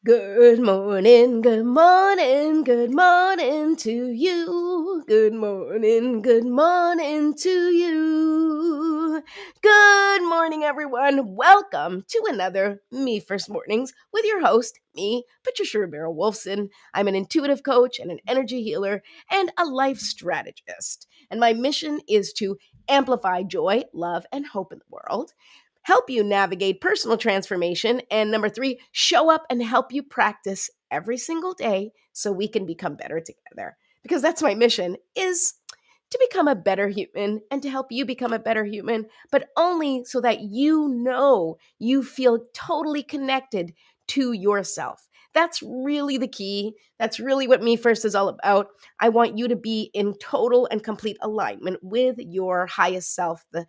Good morning, good morning, good morning to you. Good morning to you. Good morning, everyone. Welcome to another Me First Mornings with your host, me, Patricia Romero Wolfson. I'm an intuitive coach and an energy healer and a life strategist. And my mission is to amplify joy, love, and hope in the world, help you navigate personal transformation, and number three, show up and help you practice every single day so we can become better together. Because that's my mission, is to become a better human and to help you become a better human, but only so that you know you feel totally connected to yourself. That's really the key. That's really what Me First is all about. I want you to be in total and complete alignment with your highest self, the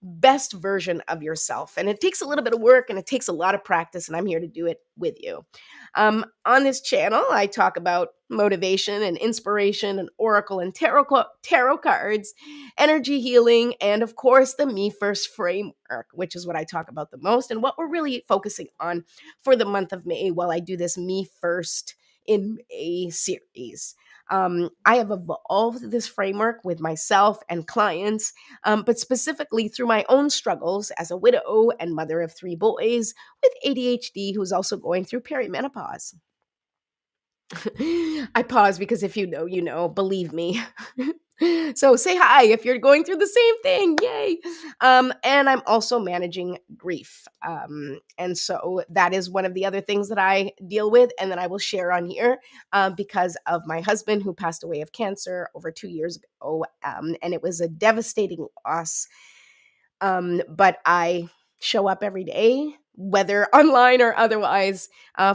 best version of yourself. And it takes a little bit of work and it takes a lot of practice, and I'm here to do it with you. On this channel, I talk about motivation and inspiration and oracle and tarot cards, energy healing, and of course, the Me First framework, which is what I talk about the most and what we're really focusing on for the month of May while I do this Me First in May series. I have evolved this framework with myself and clients, but specifically through my own struggles as a widow and mother of three boys with ADHD who's also going through perimenopause. I pause because if you know, you know, believe me. So say hi if you're going through the same thing. Yay. And I'm also managing grief. And so that is one of the other things that I deal with and that I will share on here because of my husband who passed away of cancer over 2 years ago. And it was a devastating loss. But I show up every day, whether online or otherwise,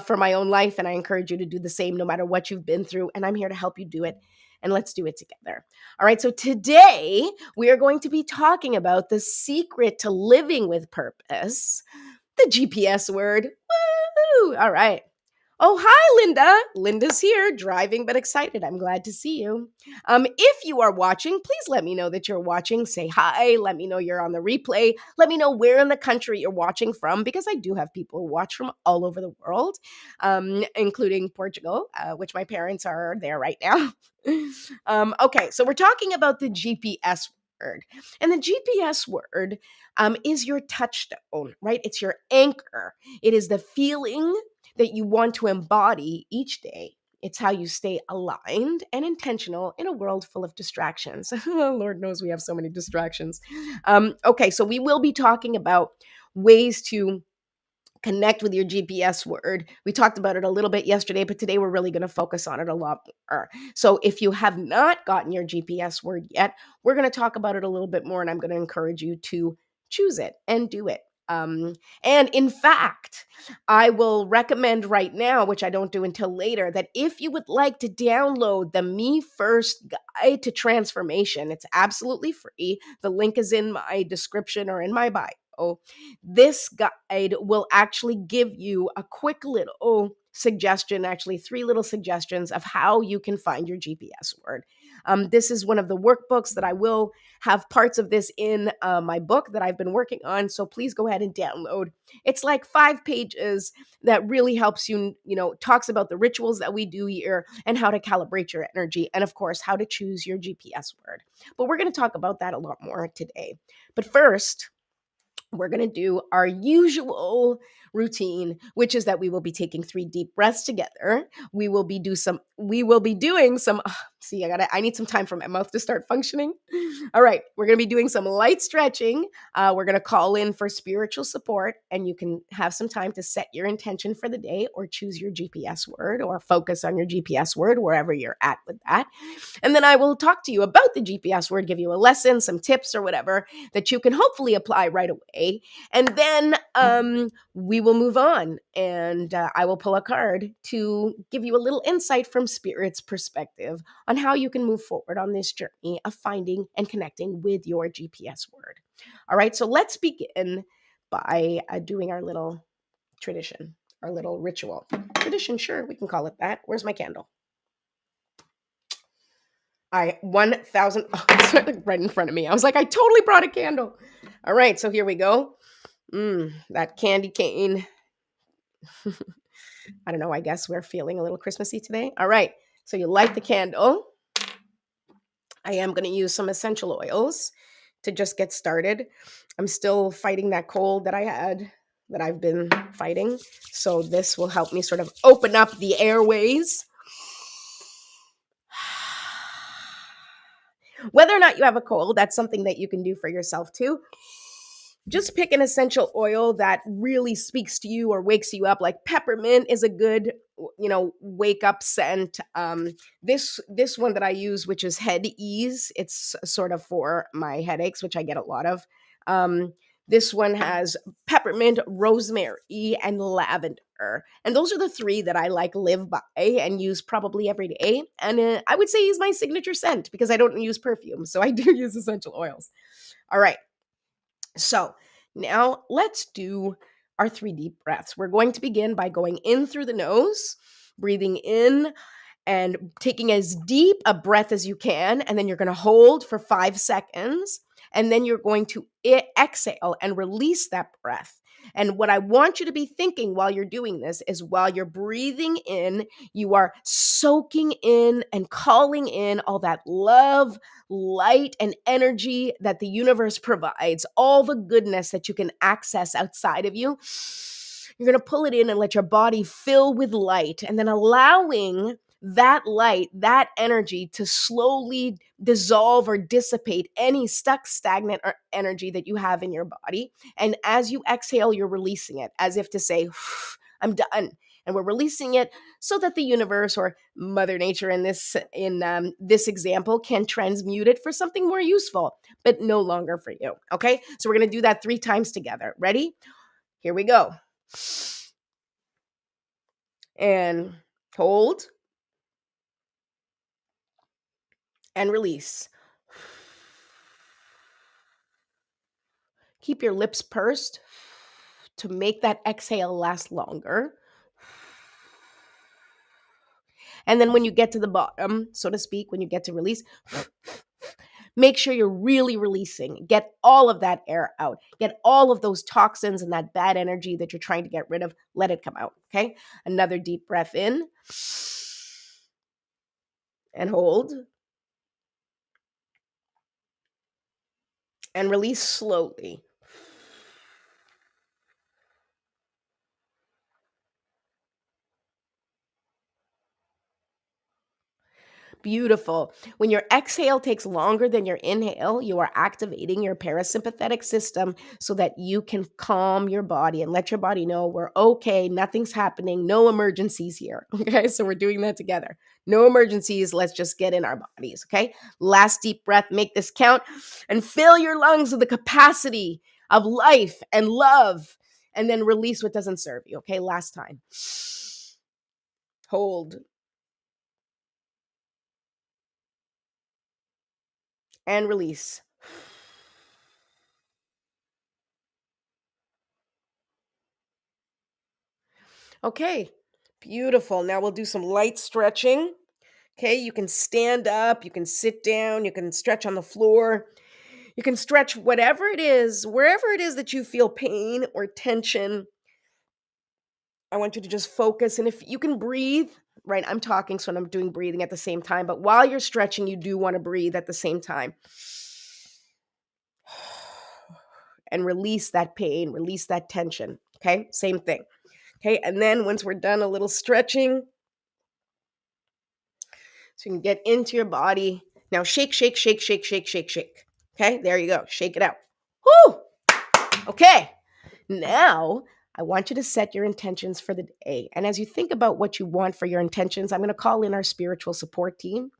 for my own life. And I encourage you to do the same no matter what you've been through. And I'm here to help you do it. And let's do it together. All right. So today we are going to be talking about the secret to living with purpose, the GPS word. Woo! All right. Oh, hi, Linda. Linda's here, driving but excited. I'm glad to see you. If you are watching, please let me know that you're watching. Say hi. Let me know you're on the replay. Let me know where in the country you're watching from, because I do have people who watch from all over the world, including Portugal, which my parents are there right now. Okay, so we're talking about the GPS word. And the GPS word is your touchstone, right? It's your anchor. It is the feeling that you want to embody each day. It's how you stay aligned and intentional in a world full of distractions. Lord knows we have so many distractions. Okay, so we will be talking about ways to connect with your GPS word. We talked about it a little bit yesterday, but today we're really going to focus on it a lot more. So if you have not gotten your GPS word yet, we're going to talk about it a little bit more, and I'm going to encourage you to choose it and do it. And in fact, I will recommend right now, which I don't do until later, that if you would like to download the Me First Guide to Transformation, it's absolutely free. The link is in my description or in my bio. This guide will actually give you a quick little suggestion, actually 3 little suggestions of how you can find your GPS word. This is one of the workbooks that I will have parts of this in my book that I've been working on. So please go ahead and download. It's like 5 pages that really helps you, talks about the rituals that we do here and how to calibrate your energy. And of course, how to choose your GPS word. But we're going to talk about that a lot more today. But first, we're going to do our usual routine, which is that we will be taking 3 deep breaths together. We will be doing some see, I need some time for my mouth to start functioning. All right, we're going to be doing some light stretching. We're going to call in for spiritual support, and you can have some time to set your intention for the day or choose your GPS word or focus on your GPS word wherever you're at with that. And then I will talk to you about the GPS word, give you a lesson, some tips or whatever that you can hopefully apply right away. And then we will move on, and I will pull a card to give you a little insight from Spirit's perspective on how you can move forward on this journey of finding and connecting with your GPS word. All right, so let's begin by doing our little tradition, our little ritual. Tradition, sure, we can call it that. Where's my candle? 1,000. Oh, it's right in front of me. I was like, I totally brought a candle. All right, so here we go. That candy cane I don't know. I guess we're feeling a little Christmassy today. All right. So you light the candle. I am going to use some essential oils to just get started. I'm still fighting that cold that I had, that I've been fighting. So this will help me sort of open up the airways. Whether or not you have a cold, that's something that you can do for yourself too. Just pick an essential oil that really speaks to you or wakes you up. Like peppermint is a good, wake up scent. This one that I use, which is Head Ease, it's sort of for my headaches, which I get a lot of. Um, this one has peppermint, rosemary, and lavender. And those are the three that I like live by and use probably every day. And I would say is my signature scent because I don't use perfume. So I do use essential oils. All right. So now let's do our 3 deep breaths. We're going to begin by going in through the nose, breathing in and taking as deep a breath as you can. And then you're going to hold for 5 seconds. And then you're going to exhale and release that breath. And what I want you to be thinking while you're doing this is while you're breathing in, you are soaking in and calling in all that love, light, and energy that the universe provides, all the goodness that you can access outside of you. You're going to pull it in and let your body fill with light, and then allowing that light, that energy to slowly dissolve or dissipate any stuck, stagnant or energy that you have in your body. And as you exhale, you're releasing it as if to say, I'm done. And we're releasing it so that the universe or Mother Nature in this example can transmute it for something more useful, but no longer for you. Okay, so we're going to do that 3 times together. Ready? Here we go. And hold and release. Keep your lips pursed to make that exhale last longer. And then when you get to the bottom, so to speak, when you get to release, make sure you're really releasing. Get all of that air out. Get all of those toxins and that bad energy that you're trying to get rid of. Let it come out, okay? Another deep breath in. And hold. And release slowly. Beautiful. When your exhale takes longer than your inhale, you are activating your parasympathetic system so that you can calm your body and let your body know we're okay, nothing's happening, no emergencies here. Okay, so we're doing that together. No emergencies, let's just get in our bodies. Okay, last deep breath, make this count and fill your lungs with the capacity of life and love, and then release what doesn't serve you. Okay, last time. Hold and release. Okay, beautiful. Now we'll do some light stretching. Okay, you can stand up, you can sit down, you can stretch on the floor, you can stretch whatever it is, wherever it is that you feel pain or tension. I want you to just focus. And if you can breathe, right? I'm talking, so I'm doing breathing at the same time. But while you're stretching, you do want to breathe at the same time. And release that pain, release that tension. Okay, same thing. Okay, and then once we're done a little stretching, so you can get into your body. Now shake, shake, shake, shake, shake, shake, shake. Okay, there you go. Shake it out. Whoo! Okay, now I want you to set your intentions for the day. And as you think about what you want for your intentions, I'm going to call in our spiritual support team,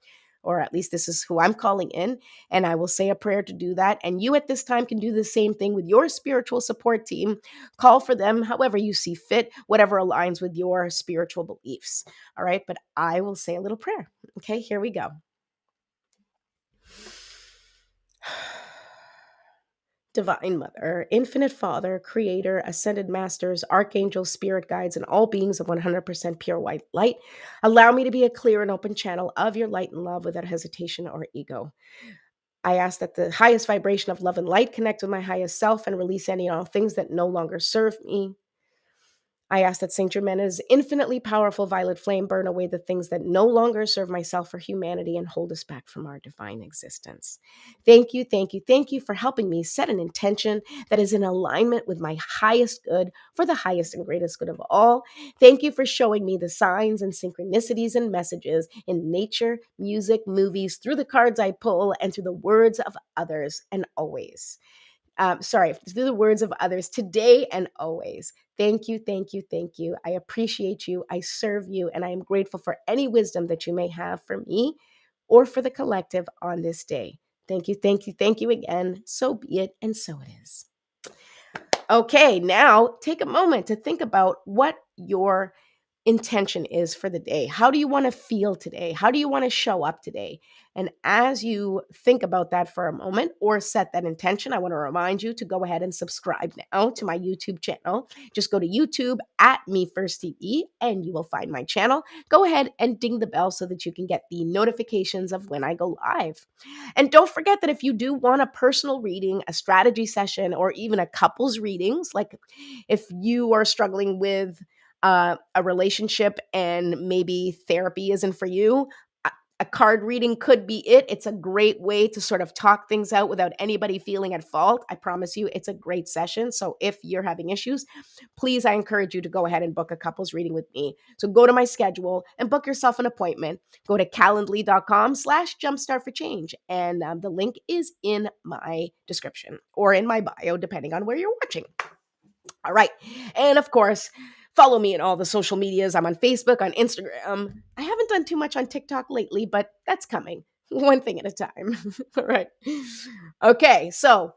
or at least this is who I'm calling in, and I will say a prayer to do that. And you at this time can do the same thing with your spiritual support team. Call for them however you see fit, whatever aligns with your spiritual beliefs. All right, but I will say a little prayer. Okay, here we go. Divine Mother, Infinite Father, Creator, Ascended Masters, Archangels, Spirit Guides, and all beings of 100% pure white light, allow me to be a clear and open channel of your light and love without hesitation or ego. I ask that the highest vibration of love and light connect with my highest self and release any and all things that no longer serve me. I ask that Saint Germain's infinitely powerful violet flame burn away the things that no longer serve myself or humanity and hold us back from our divine existence. Thank you, thank you, thank you for helping me set an intention that is in alignment with my highest good for the highest and greatest good of all. Thank you for showing me the signs and synchronicities and messages in nature, music, movies, through the cards I pull, and through the words of others and always. Through the words of others today and always. Thank you, thank you, thank you. I appreciate you. I serve you, and I am grateful for any wisdom that you may have for me or for the collective on this day. Thank you, thank you, thank you again. So be it, and so it is. Okay, now take a moment to think about what your intention is for the day. How do you want to feel today? How do you want to show up today? And as you think about that for a moment or set that intention, I want to remind you to go ahead and subscribe now to my YouTube channel. Just go to YouTube at Me First TV and you will find my channel. Go ahead and ding the bell so that you can get the notifications of when I go live. And don't forget that if you do want a personal reading, a strategy session, or even a couples readings, like if you are struggling with a relationship and maybe therapy isn't for you, a card reading could be it. It's a great way to sort of talk things out without anybody feeling at fault. I promise you, it's a great session. So if you're having issues, please, I encourage you to go ahead and book a couples reading with me. So go to my schedule and book yourself an appointment. Go to calendly.com/jumpstart for change. And the link is in my description or in my bio, depending on where you're watching. All right. And of course, follow me in all the social medias. I'm on Facebook, on Instagram. I haven't done too much on TikTok lately, but that's coming. One thing at a time. All right. Okay. So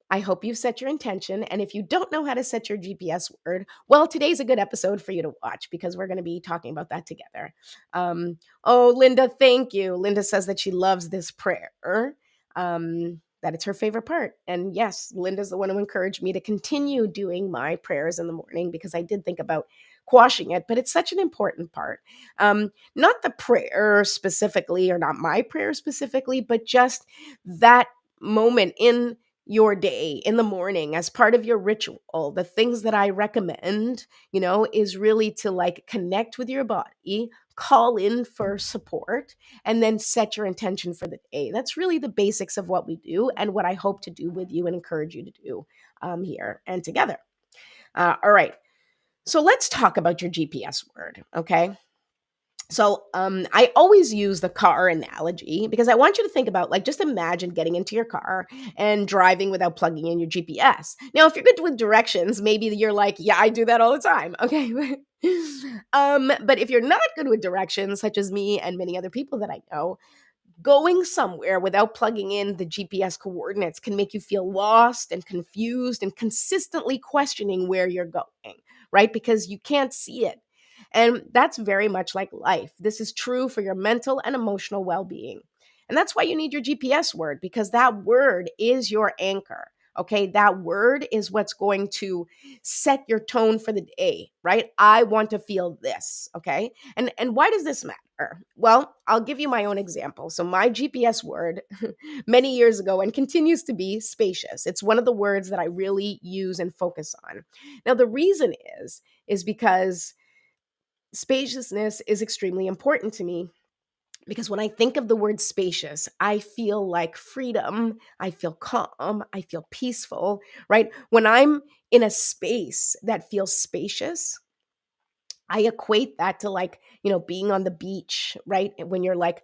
I hope you've set your intention. And if you don't know how to set your GPS word, well, today's a good episode for you to watch because we're going to be talking about that together. Oh, Linda, thank you. Linda says that she loves this prayer, that it's her favorite part. And yes, Linda's the one who encouraged me to continue doing my prayers in the morning because I did think about quashing it, but it's such an important part. Not the prayer specifically, or not my prayer specifically, but just that moment in your day in the morning as part of your ritual. The things that I recommend, is really to like connect with your body, call in for support, and then set your intention for the day. That's really the basics of what we do and what I hope to do with you and encourage you to do here and together. All right. So let's talk about your GPS word. Okay. So I always use the car analogy because I want you to think about, like, just imagine getting into your car and driving without plugging in your GPS. Now, if you're good with directions, maybe you're like, yeah, I do that all the time. Okay. But if you're not good with directions, such as me and many other people that I know, going somewhere without plugging in the GPS coordinates can make you feel lost and confused and consistently questioning where you're going, right? Because you can't see it. And that's very much like life. This is true for your mental and emotional well being. And that's why you need your GPS word, because that word is your anchor. Okay, that word is what's going to set your tone for the day, right? I want to feel this, okay? And why does this matter? Well, I'll give you my own example. So my GPS word many years ago and continues to be spacious. It's one of the words that I really use and focus on. Now the reason is because spaciousness is extremely important to me because when I think of the word spacious, I feel like freedom, I feel calm, I feel peaceful, right? When I'm in a space that feels spacious, I equate that to, like, being on the beach, right? When you're like,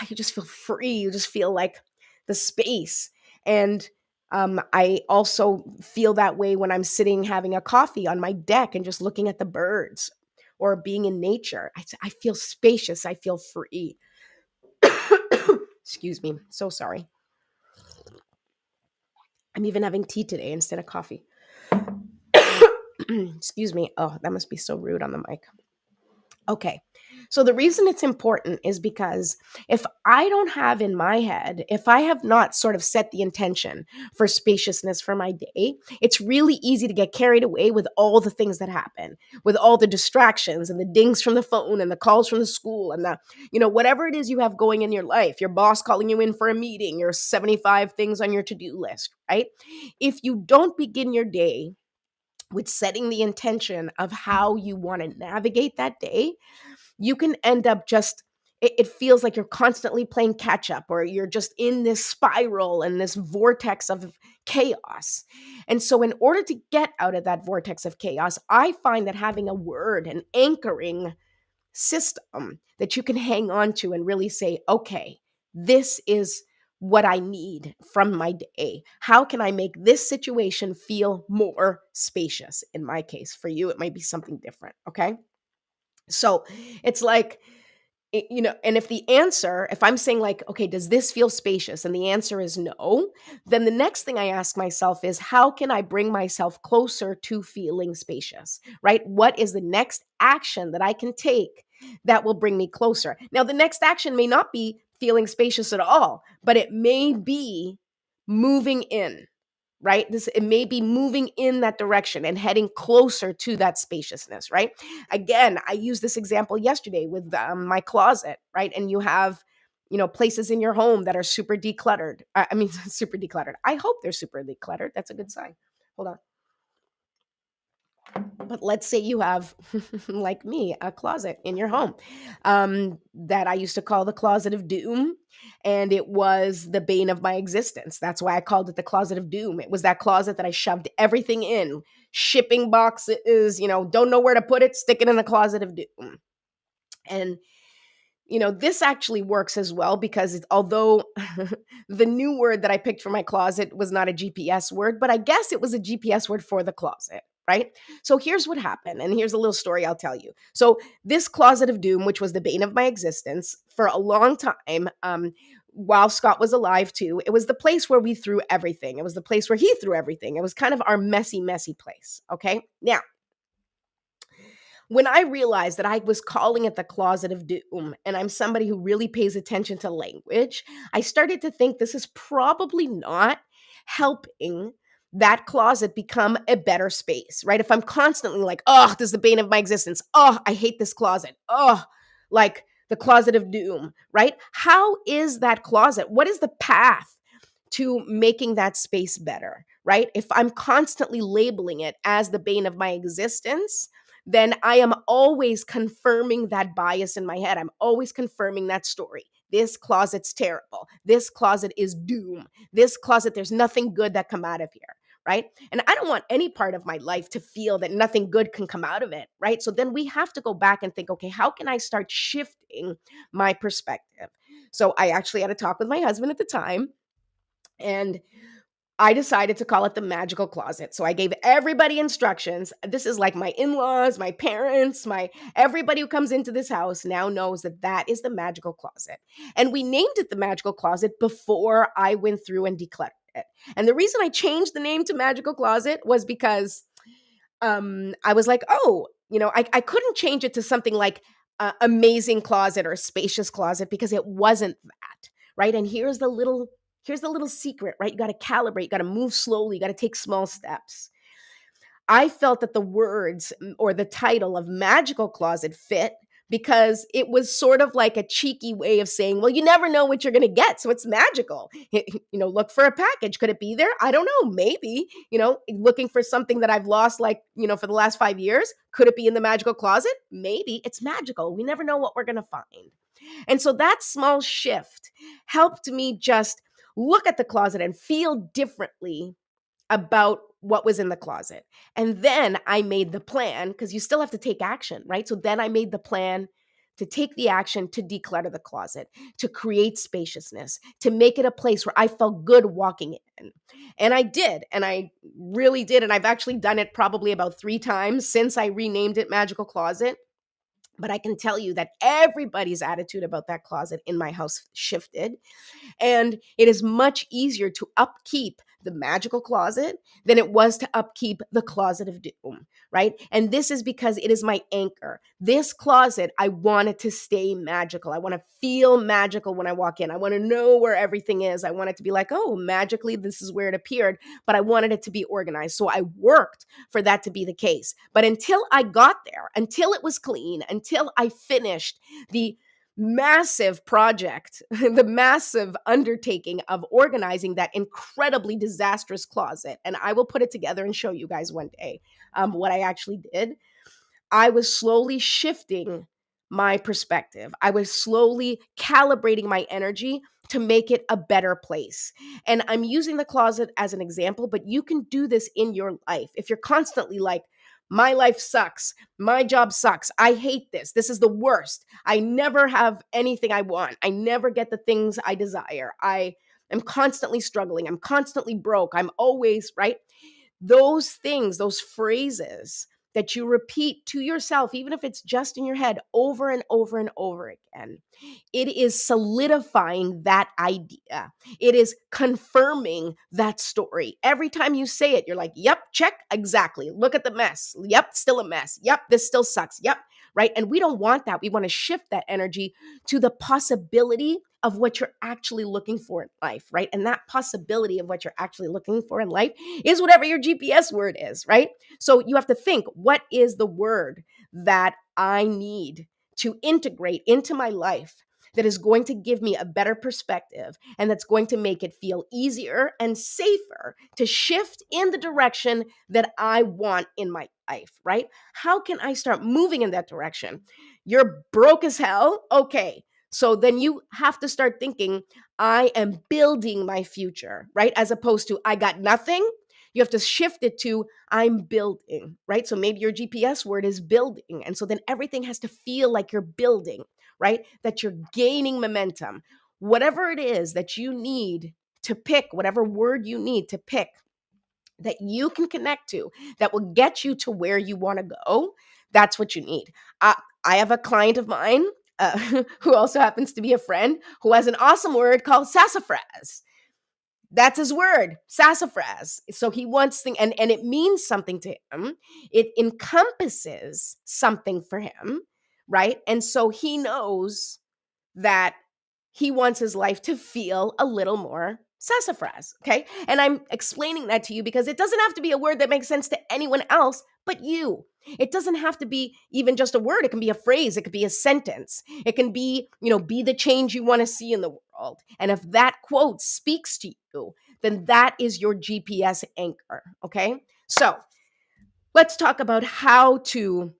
you just feel free, you just feel like the space. And I also feel that way when I'm sitting having a coffee on my deck and just looking at the birds or being in nature. I feel spacious, I feel free. Excuse me. So sorry. I'm even having tea today instead of coffee. Excuse me. Oh, that must be so rude on the mic. Okay. So the reason it's important is because if I don't have in my head, if I have not sort of set the intention for spaciousness for my day, it's really easy to get carried away with all the things that happen, with all the distractions and the dings from the phone and the calls from the school and whatever it is you have going in your life, your boss calling you in for a meeting, your 75 things on your to-do list, right? If you don't begin your day with setting the intention of how you want to navigate that day, you can end up just it feels like you're constantly playing catch up, or you're just in this spiral and this vortex of chaos. And so in order to get out of that vortex of chaos, I find that having a word, an anchoring system that you can hang on to and really say, okay, this is what I need from my day. How can I make this situation feel more spacious? In my case, for you, it might be something different. Okay. So it's like, and if I'm saying like, okay, does this feel spacious? And the answer is no, then the next thing I ask myself is, how can I bring myself closer to feeling spacious, right? What is the next action that I can take that will bring me closer? Now, the next action may not be feeling spacious at all, but it may be moving in, right? It may be moving in that direction and heading closer to that spaciousness, right? Again, I used this example yesterday with my closet, right? And you have, places in your home that are super decluttered. I mean, super decluttered. I hope they're super decluttered. That's a good sign. Hold on. But let's say you have, like me, a closet in your home that I used to call the closet of doom. And it was the bane of my existence. That's why I called it the closet of doom. It was that closet that I shoved everything in, shipping boxes, don't know where to put it, stick it in the closet of doom. And this actually works as well, because although the new word that I picked for my closet was not a GPS word, but I guess it was a GPS word for the closet, right? So here's what happened. And here's a little story I'll tell you. So this closet of doom, which was the bane of my existence for a long time, while Scott was alive too, it was the place where we threw everything. It was the place where he threw everything. It was kind of our messy, messy place. Okay. Now, when I realized that I was calling it the closet of doom, and I'm somebody who really pays attention to language, I started to think this is probably not helping that closet become a better space, right? If I'm constantly like, oh, this is the bane of my existence. Oh, I hate this closet. Oh, like the closet of doom, right? How is that closet? What is the path to making that space better, right? If I'm constantly labeling it as the bane of my existence, then I am always confirming that bias in my head. I'm always confirming that story. This closet's terrible. This closet is doom. This closet, there's nothing good that come out of here, right? And I don't want any part of my life to feel that nothing good can come out of it, right? So then we have to go back and think, okay, how can I start shifting my perspective? So I actually had a talk with my husband at the time, and I decided to call it the magical closet. So I gave everybody instructions. This is like my in-laws, my parents, my everybody who comes into this house now knows that that is the magical closet. And we named it the magical closet before I went through and decluttered it. And the reason I changed the name to magical closet was because I was like, oh, I couldn't change it to something like amazing closet or spacious closet, because it wasn't that, right? And here's the little secret, right? You got to calibrate, you got to move slowly, you got to take small steps. I felt that the words or the title of magical closet fit because it was sort of like a cheeky way of saying, well, you never know what you're going to get. So it's magical. Look for a package. Could it be there? I don't know. Maybe, looking for something that I've lost, like, for the last 5 years. Could it be in the magical closet? Maybe. It's magical. We never know what we're going to find. And so that small shift helped me just look at the closet and feel differently about what was in the closet. And then I made the plan, because you still have to take action, right? So then I made the plan to take the action to declutter the closet, to create spaciousness, to make it a place where I felt good walking in. And I did. And I really did. And I've actually done it probably about 3 times since I renamed it Magical Closet. But I can tell you that everybody's attitude about that closet in my house shifted. And it is much easier to upkeep the magical closet than it was to upkeep the closet of doom, right? And this is because it is my anchor. This closet, I want it to stay magical. I want to feel magical when I walk in. I want to know where everything is. I want it to be like, oh, magically, this is where it appeared, but I wanted it to be organized. So I worked for that to be the case. But until I got there, until it was clean, until I finished the massive project, the massive undertaking of organizing that incredibly disastrous closet. And I will put it together and show you guys one day. what I actually did, I was slowly shifting my perspective. I was slowly calibrating my energy to make it a better place. And I'm using the closet as an example, but you can do this in your life. If you're constantly like, my life sucks, my job sucks, I hate this, this is the worst, I never have anything I want, I never get the things I desire, I am constantly struggling, I'm constantly broke, I'm always, right? Those things, those phrases that you repeat to yourself, even if it's just in your head over and over and over again, it is solidifying that idea. It is confirming that story. Every time you say it, you're like, yep, check, exactly. Look at the mess. Yep, still a mess. Yep, this still sucks. Yep, right? And we don't want that. We want to shift that energy to the possibility of what you're actually looking for in life, right? And that possibility of what you're actually looking for in life is whatever your GPS word is, right? So you have to think, what is the word that I need to integrate into my life that is going to give me a better perspective and that's going to make it feel easier and safer to shift in the direction that I want in my life, right? How can I start moving in that direction? You're broke as hell. Okay. So then you have to start thinking, I am building my future, right? As opposed to, I got nothing. You have to shift it to, I'm building, right? So maybe your GPS word is building. And so then everything has to feel like you're building, right? That you're gaining momentum. Whatever it is that you need to pick, whatever word you need to pick that you can connect to, that will get you to where you want to go, that's what you need. I have a client of mine who also happens to be a friend who has an awesome word called sassafras. That's his word, sassafras. So he wants things, and it means something to him. It encompasses something for him, right? And so he knows that he wants his life to feel a little more sassafras, okay? And I'm explaining that to you because it doesn't have to be a word that makes sense to anyone else but you. It doesn't have to be even just a word. It can be a phrase. It could be a sentence. It can be, be the change you want to see in the world. And if that quote speaks to you, then that is your GPS anchor, okay? So let's talk about how to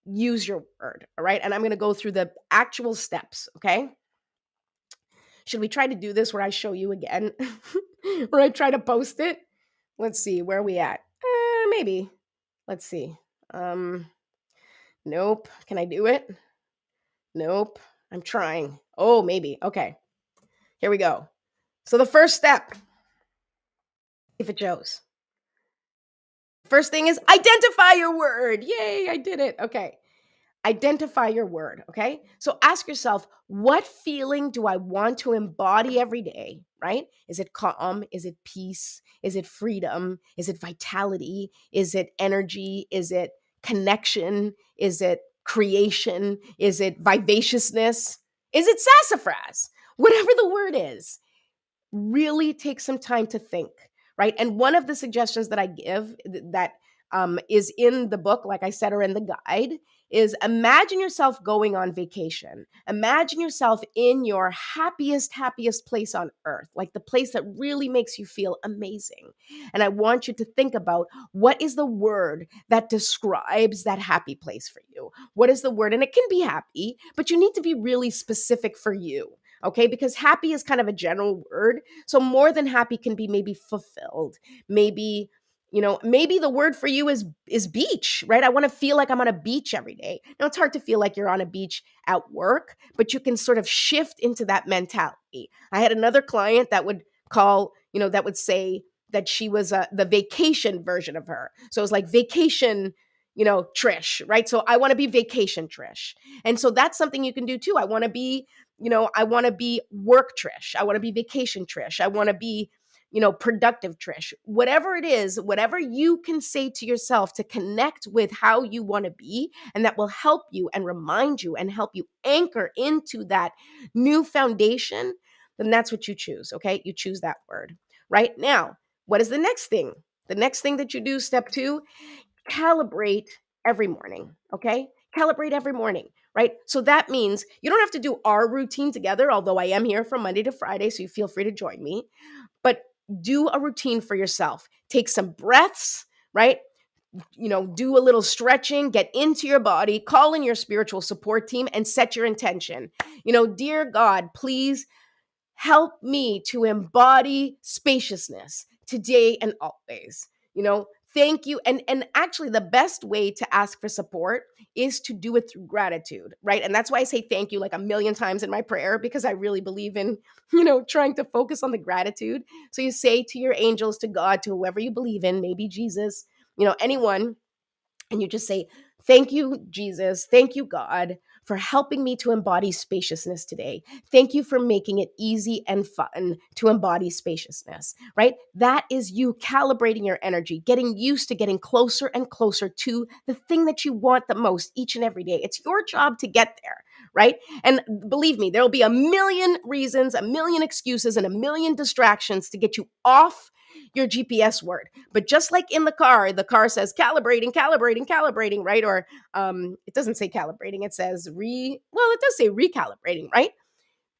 use your word, all right? And I'm going to go through the actual steps, okay? Should we try to do this where I show you again? Where I try to post it? Let's see, where are we at? Maybe. Let's see. Nope. Can I do it? Nope. I'm trying. Oh, maybe. Okay. Here we go. So the first step, if it shows. First thing is identify your word. Yay, I did it. Okay. Identify your word, okay? So ask yourself, what feeling do I want to embody every day, right? Is it calm? Is it peace? Is it freedom? Is it vitality? Is it energy? Is it connection? Is it creation? Is it vivaciousness? Is it sassafras? Whatever the word is, really take some time to think, right? And one of the suggestions that I give that is in the book, like I said, or in the guide, is imagine yourself going on vacation. Imagine yourself in your happiest place on earth, like the place that really makes you feel amazing. And I want you to think about, what is the word that describes that happy place for you? What is the word? And it can be happy, but you need to be really specific for you. Okay, because happy is kind of a general word. So more than happy can be maybe fulfilled. Maybe, maybe the word for you is beach, right? I want to feel like I'm on a beach every day. Now it's hard to feel like you're on a beach at work, but you can sort of shift into that mentality. I had another client that would call, that would say that she was the vacation version of her. So it was like vacation, Trish, right? So I want to be vacation Trish. And so that's something you can do too. I want to be work Trish. I want to be vacation Trish. I want to be, productive Trish. Whatever it is, whatever you can say to yourself to connect with how you want to be, and that will help you and remind you and help you anchor into that new foundation, then that's what you choose. Okay. You choose that word. Right now, what is the next thing? The next thing that you do, step 2, calibrate every morning. Okay. Calibrate every morning, right? So that means you don't have to do our routine together, although I am here from Monday to Friday, so you feel free to join me. But do a routine for yourself. Take some breaths, right? do a little stretching, get into your body, call in your spiritual support team, and set your intention. Dear God, please help me to embody spaciousness today and always. Thank you. And actually, the best way to ask for support is to do it through gratitude, right? And that's why I say thank you like a million times in my prayer, because I really believe in, trying to focus on the gratitude. So you say to your angels, to God, to whoever you believe in, maybe Jesus, anyone, and you just say, thank you, Jesus. Thank you, God, for helping me to embody spaciousness today. Thank you for making it easy and fun to embody spaciousness, right? That is you calibrating your energy, getting used to getting closer and closer to the thing that you want the most each and every day. It's your job to get there, right? And believe me, there'll be a million reasons, a million excuses, and a million distractions to get you off your GPS word. But just like in the car says calibrating, calibrating, calibrating, right? Or it doesn't say calibrating, it says it does say recalibrating, right?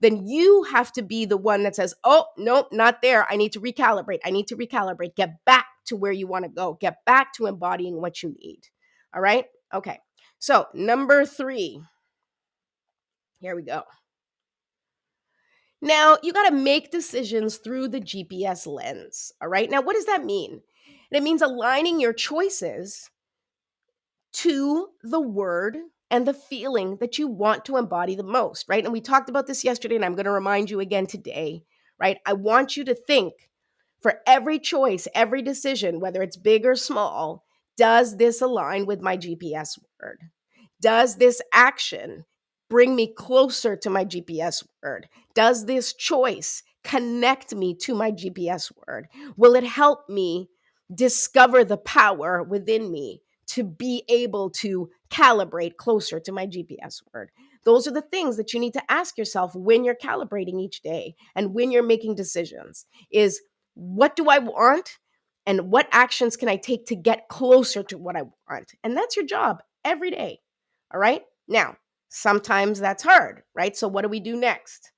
Then you have to be the one that says, oh, nope, not there. I need to recalibrate. I need to recalibrate. Get back to where you want to go. Get back to embodying what you need. All right? Okay. So, number 3. Here we go. Now, you got to make decisions through the GPS lens. All right. Now, what does that mean? It means aligning your choices to the word and the feeling that you want to embody the most, right? And we talked about this yesterday, and I'm going to remind you again today, right? I want you to think, for every choice, every decision, whether it's big or small, does this align with my GPS word? Does this action bring me closer to my GPS word? Does this choice connect me to my GPS word? Will it help me discover the power within me to be able to calibrate closer to my GPS word? Those are the things that you need to ask yourself when you're calibrating each day and when you're making decisions is, what do I want? And what actions can I take to get closer to what I want? And that's your job every day. All right. Now, sometimes that's hard, right? So, what do we do next?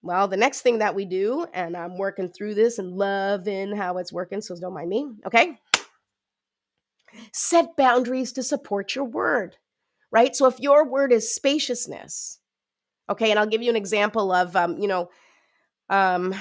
Well, the next thing that we do, and I'm working through this and loving how it's working, so don't mind me, okay? Set boundaries to support your word, right? So, if your word is spaciousness, okay, and I'll give you an example of, um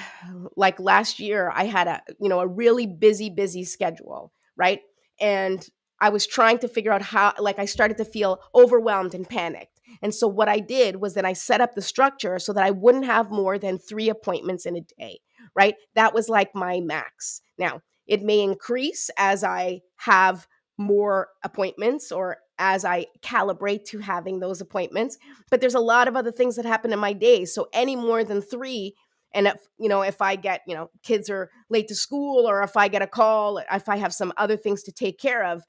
like last year I had a really busy schedule, right? And I was trying to figure out how, like, I started to feel overwhelmed and panicked. And so what I did was then I set up the structure so that I wouldn't have more than 3 appointments in a day, right? That was like my max. Now, it may increase as I have more appointments or as I calibrate to having those appointments, but there's a lot of other things that happen in my day. So any more than 3, and if I get, kids are late to school, or if I get a call, if I have some other things to take care of,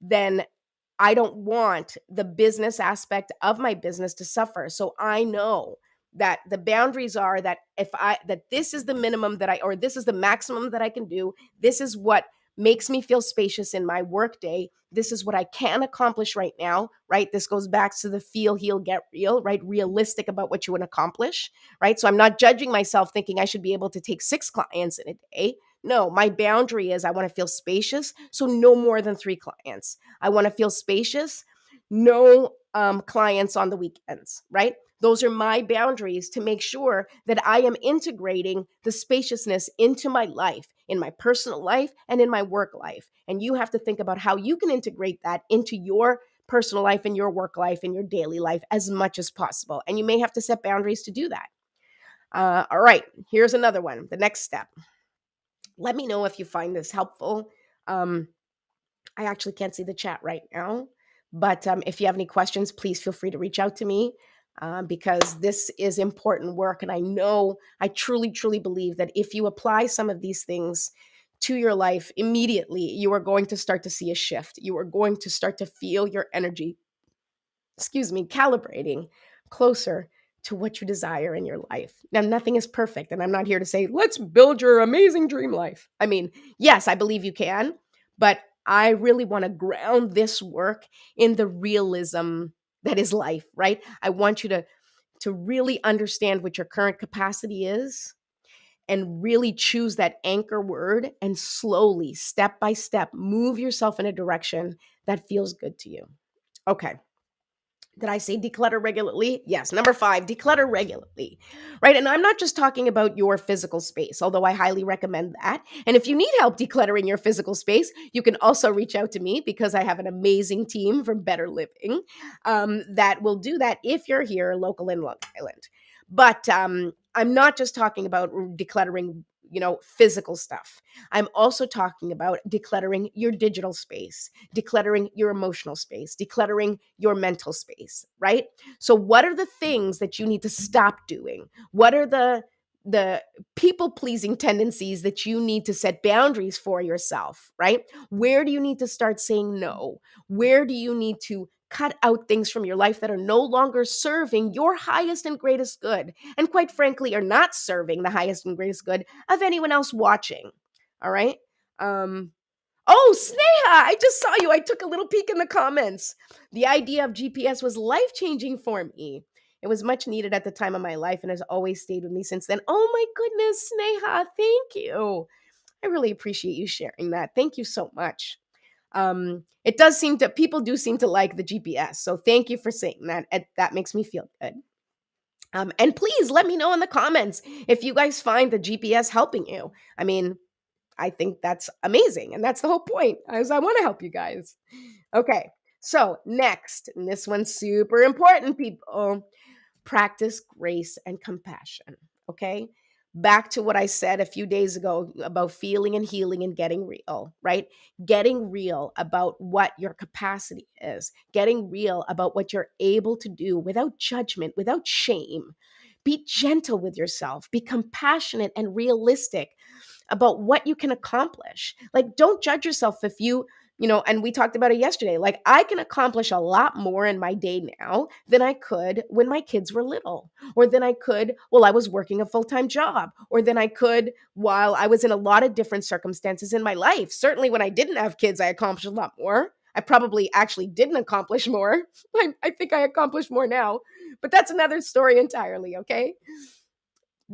then I don't want the business aspect of my business to suffer. So I know that the boundaries are that that this is the minimum or this is the maximum that I can do. This is what makes me feel spacious in my workday. This is what I can accomplish right now, right? This goes back to the feel, heal, get real, right? Realistic about what you want to accomplish, right? So I'm not judging myself thinking I should be able to take 6 clients in a day. No, my boundary is I want to feel spacious, so no more than 3 clients. I want to feel spacious, no clients on the weekends, right? Those are my boundaries to make sure that I am integrating the spaciousness into my life, in my personal life and in my work life. And you have to think about how you can integrate that into your personal life and your work life and your daily life as much as possible. And you may have to set boundaries to do that. All right, here's another one. The next step. Let me know if you find this helpful. Um, I actually can't see the chat right now, but if you have any questions, please feel free to reach out to me, because this is important work. And I truly, truly believe that if you apply some of these things to your life immediately, you are going to start to see a shift. You are going to start to feel your energy, calibrating closer to what you desire in your life. Now, nothing is perfect, and I'm not here to say, let's build your amazing dream life. I mean, yes, I believe you can, but I really want to ground this work in the realism that is life, right? I want you to really understand what your current capacity is and really choose that anchor word and slowly, step by step, move yourself in a direction that feels good to you. Okay. Did I say declutter regularly? Yes. Number 5, declutter regularly, right? And I'm not just talking about your physical space, although I highly recommend that. And if you need help decluttering your physical space, you can also reach out to me because I have an amazing team from Better Living that will do that if you're here local in Long Island. But I'm not just talking about decluttering, physical stuff. I'm also talking about decluttering your digital space, decluttering your emotional space, decluttering your mental space, right? So what are the things that you need to stop doing? What are the people pleasing tendencies that you need to set boundaries for yourself, right? Where do you need to start saying no? Where do you need to cut out things from your life that are no longer serving your highest and greatest good? And quite frankly, are not serving the highest and greatest good of anyone else watching. All right. Um, Oh, Sneha, I just saw you. I took a little peek in the comments. The idea of GPS was life changing for me. It was much needed at the time of my life and has always stayed with me since then. Oh my goodness, Sneha, thank you. I really appreciate you sharing that. Thank you so much. It does seem to, people do seem to like the GPS. So thank you for saying that. That makes me feel good. And please let me know in the comments if you guys find the GPS helping you. I mean, I think that's amazing. And that's the whole point, is I want to help you guys. Okay. So next, and this one's super important, people, practice grace and compassion. Okay. Back to what I said a few days ago about feeling and healing and getting real, right? Getting real about what your capacity is, getting real about what you're able to do without judgment, without shame. Be gentle with yourself, be compassionate and realistic about what you can accomplish. Like, don't judge yourself if and we talked about it yesterday. Like, I can accomplish a lot more in my day now than I could when my kids were little, or than I could while I was working a full time job, or than I could while I was in a lot of different circumstances in my life. Certainly, when I didn't have kids, I accomplished a lot more. I probably actually didn't accomplish more. I think I accomplished more now, but that's another story entirely, okay?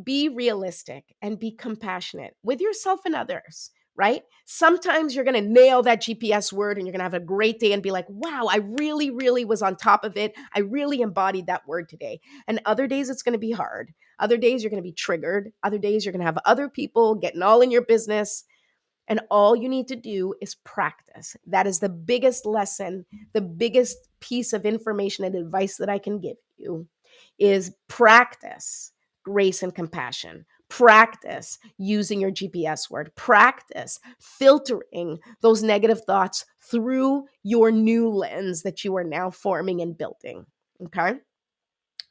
Be realistic and be compassionate with yourself and others, right? Sometimes you're going to nail that GPS word and you're going to have a great day and be like, wow, I really, really was on top of it. I really embodied that word today. And other days it's going to be hard. Other days you're going to be triggered. Other days you're going to have other people getting all in your business. And all you need to do is practice. That is the biggest lesson, the biggest piece of information and advice that I can give you is practice grace and compassion. Practice using your GPS word. Practice filtering those negative thoughts through your new lens that you are now forming and building. Okay?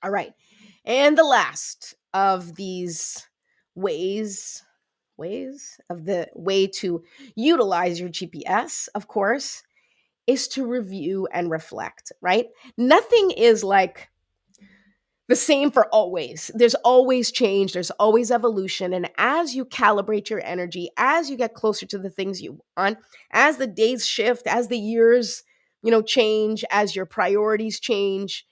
All right. And the last of these ways of the way to utilize your GPS, of course, is to review and reflect, right? Nothing is like the same for always. There's always change, there's always evolution. And as you calibrate your energy, as you get closer to the things you want, as the days shift, as the years, change, as your priorities change,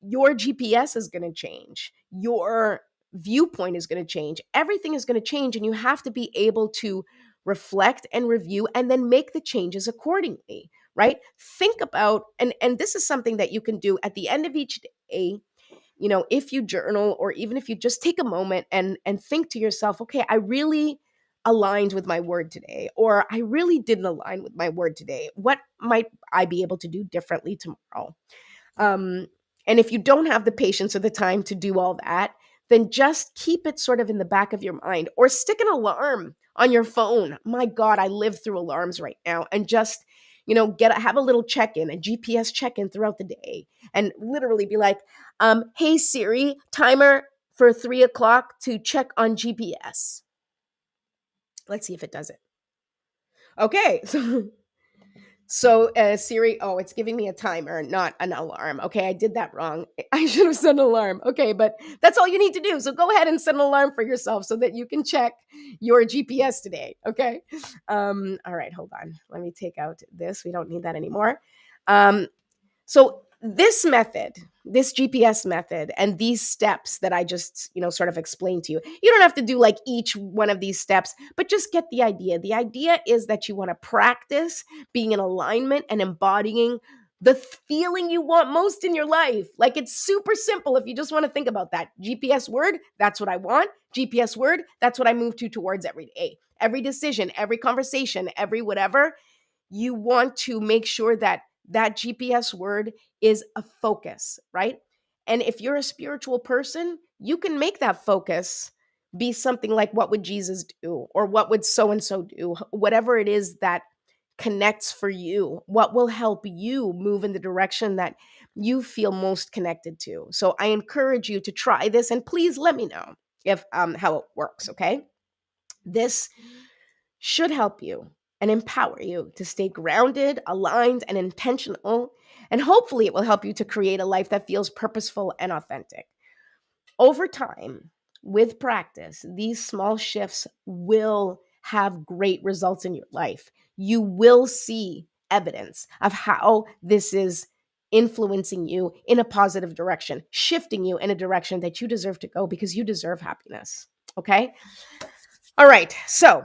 your GPS is going to change. Your viewpoint is going to change. Everything is going to change. And you have to be able to reflect and review and then make the changes accordingly, right? Think about, and this is something that you can do at the end of each day, if you journal or even if you just take a moment and think to yourself, okay, I really aligned with my word today, or I really didn't align with my word today. What might I be able to do differently tomorrow? Um, and if you don't have the patience or the time to do all that, then just keep it sort of in the back of your mind or stick an alarm on your phone. My God, I live through alarms right now, and just, have a little check-in, a GPS check-in throughout the day, and literally be like, hey Siri, timer for 3 o'clock to check on GPS. Let's see if it does it. Okay. So Siri, oh, it's giving me a timer, not an alarm. Okay, I did that wrong. I should have set an alarm. Okay, but that's all you need to do. So go ahead and set an alarm for yourself so that you can check your GPS today. Okay. All right, hold on. Let me take out this. We don't need that anymore. Um, so This method, this GPS method, and these steps that I just, sort of explained to you, you don't have to do like each one of these steps, but just get the idea. The idea is that you want to practice being in alignment and embodying the feeling you want most in your life. Like it's super simple if you just want to think about that. GPS word, that's what I want. GPS word, that's what I move to towards every day. Every decision, every conversation, every whatever, you want to make sure that that GPS word is a focus, right? And if you're a spiritual person, you can make that focus be something like, what would Jesus do? Or what would so and so do? Whatever it is that connects for you, what will help you move in the direction that you feel most connected to. So I encourage you to try this, and please let me know if how it works, okay? This should help you and empower you to stay grounded, aligned, and intentional. And hopefully, it will help you to create a life that feels purposeful and authentic. Over time, with practice, these small shifts will have great results in your life. You will see evidence of how this is influencing you in a positive direction, shifting you in a direction that you deserve to go because you deserve happiness. Okay? All right. So,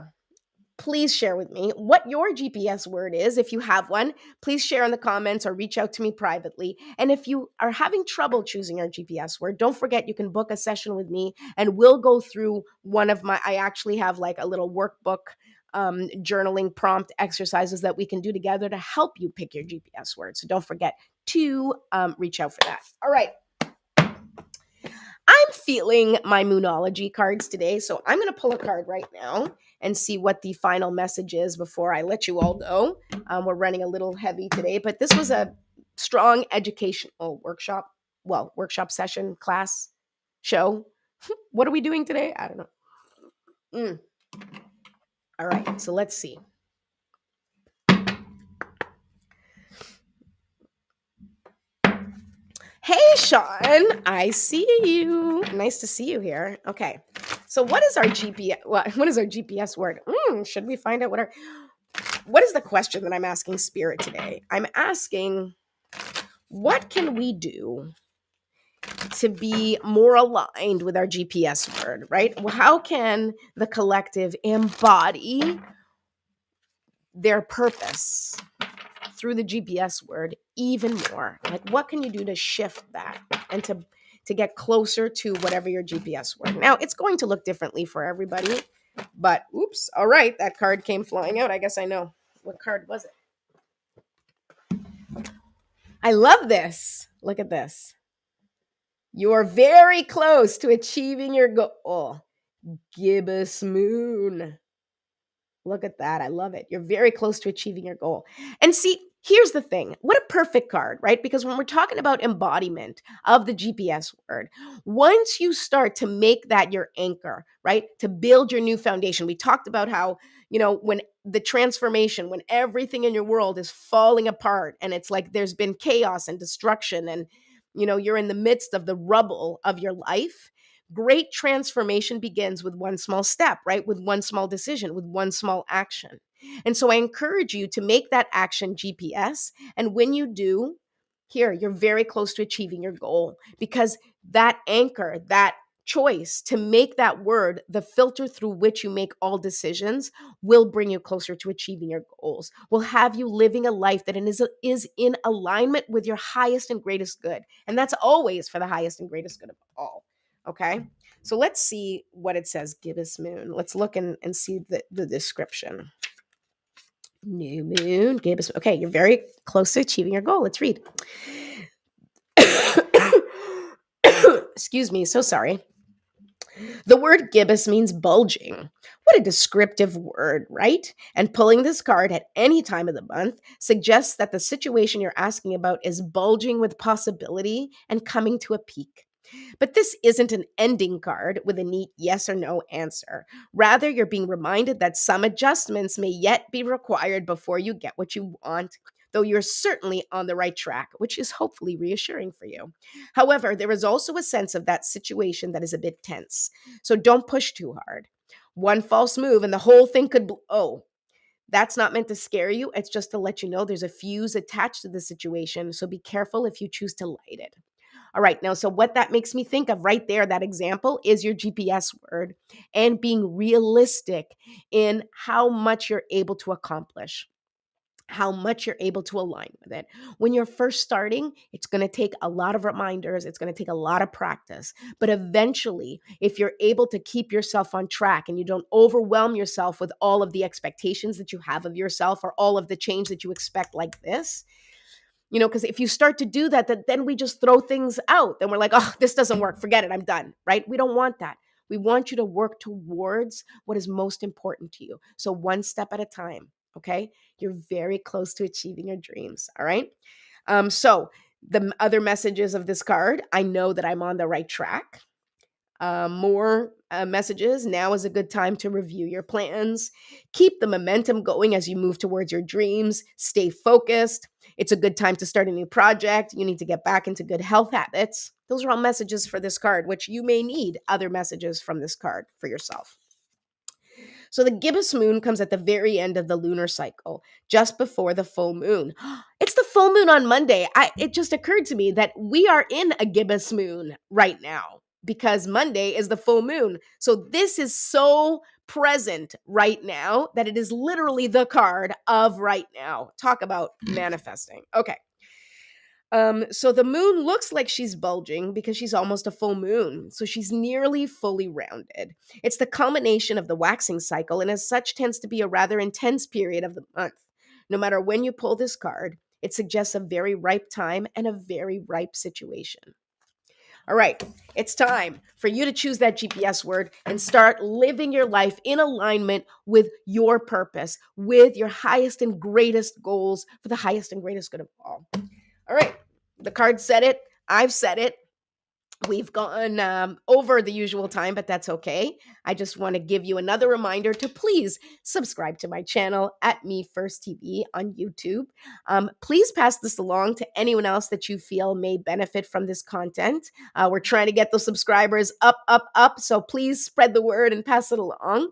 please share with me what your GPS word is. If you have one, please share in the comments or reach out to me privately. And if you are having trouble choosing your GPS word, don't forget you can book a session with me and we'll go through I actually have like a little workbook, journaling prompt exercises that we can do together to help you pick your GPS word. So don't forget to reach out for that. All right. I'm feeling my Moonology cards today, so I'm going to pull a card right now and see what the final message is before I let you all go. We're running a little heavy today, but this was a strong educational workshop session, class, show. What are we doing today? I don't know. Mm. All right, so let's see. Hey, Sean, I see you. Nice to see you here. Okay, so what is our GPS? What is our GPS word? Should we find out what is the question that I'm asking Spirit today? I'm asking, what can we do to be more aligned with our GPS word, right? How can the collective embody their purpose through the GPS word even more? Like, what can you do to shift that and to get closer to whatever your GPS word? Now, it's going to look differently for everybody, but oops, all right, that card came flying out. I guess I know. What card was it? I love this. Look at this. You're very close to achieving your goal. Gibbous moon. Look at that. I love it. You're very close to achieving your goal. And see, here's the thing. What a perfect card, right? Because when we're talking about embodiment of the GPS word, once you start to make that your anchor, right? To build your new foundation. We talked about how, when the transformation, when everything in your world is falling apart and it's like there's been chaos and destruction and, you're in the midst of the rubble of your life. Great transformation begins with one small step, right? With one small decision, with one small action. And so I encourage you to make that action GPS. And when you do, here, you're very close to achieving your goal because that anchor, that choice to make that word the filter through which you make all decisions will bring you closer to achieving your goals, will have you living a life that is in alignment with your highest and greatest good. And that's always for the highest and greatest good of all. Okay. So let's see what it says, gibbous moon. Let's look and see the description. New moon, gibbous. Okay, you're very close to achieving your goal. Let's read. Excuse me, so sorry. The word gibbous means bulging. What a descriptive word, right? And pulling this card at any time of the month suggests that the situation you're asking about is bulging with possibility and coming to a peak. But this isn't an ending card with a neat yes or no answer. Rather, you're being reminded that some adjustments may yet be required before you get what you want, though you're certainly on the right track, which is hopefully reassuring for you. However, there is also a sense of that situation that is a bit tense. So don't push too hard. One false move and the whole thing could blow. That's not meant to scare you. It's just to let you know there's a fuse attached to the situation. So be careful if you choose to light it. All right. Now, so what that makes me think of right there, that example is your GPS word and being realistic in how much you're able to accomplish, how much you're able to align with it. When you're first starting, it's going to take a lot of reminders, it's going to take a lot of practice. But eventually, if you're able to keep yourself on track and you don't overwhelm yourself with all of the expectations that you have of yourself or all of the change that you expect like this, because if you start to do that, then we just throw things out. Then we're like, oh, this doesn't work. Forget it. I'm done. Right? We don't want that. We want you to work towards what is most important to you. So one step at a time. Okay. You're very close to achieving your dreams. All right. So the other messages of this card, I know that I'm on the right track. More messages. Now is a good time to review your plans. Keep the momentum going as you move towards your dreams. Stay focused. It's a good time to start a new project. You need to get back into good health habits. Those are all messages for this card, which you may need other messages from this card for yourself. So the gibbous moon comes at the very end of the lunar cycle, just before the full moon. It's the full moon on Monday. It just occurred to me that we are in a gibbous moon right now because Monday is the full moon. So this is so present right now that it is literally the card of right now. Talk about manifesting. Okay. So the moon looks like she's bulging because she's almost a full moon. So she's nearly fully rounded. It's the culmination of the waxing cycle, and as such, tends to be a rather intense period of the month. No matter when you pull this card, it suggests a very ripe time and a very ripe situation. All right, it's time for you to choose that GPS word and start living your life in alignment with your purpose, with your highest and greatest goals for the highest and greatest good of all. All right. The card said it. I've said it. We've gone over the usual time, but that's okay. I just want to give you another reminder to please subscribe to my channel at Me First TV on YouTube. Please pass this along to anyone else that you feel may benefit from this content. We're trying to get those subscribers up, up, up. So please spread the word and pass it along.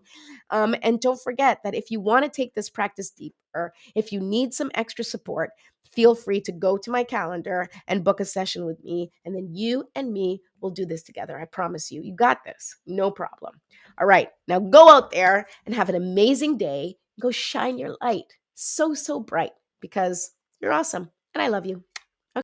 And don't forget that if you want to take this practice deeper, if you need some extra support, feel free to go to my calendar and book a session with me. And then you and me will do this together. I promise you, you got this. No problem. All right. Now go out there and have an amazing day. Go shine your light so, so bright because you're awesome. And I love you.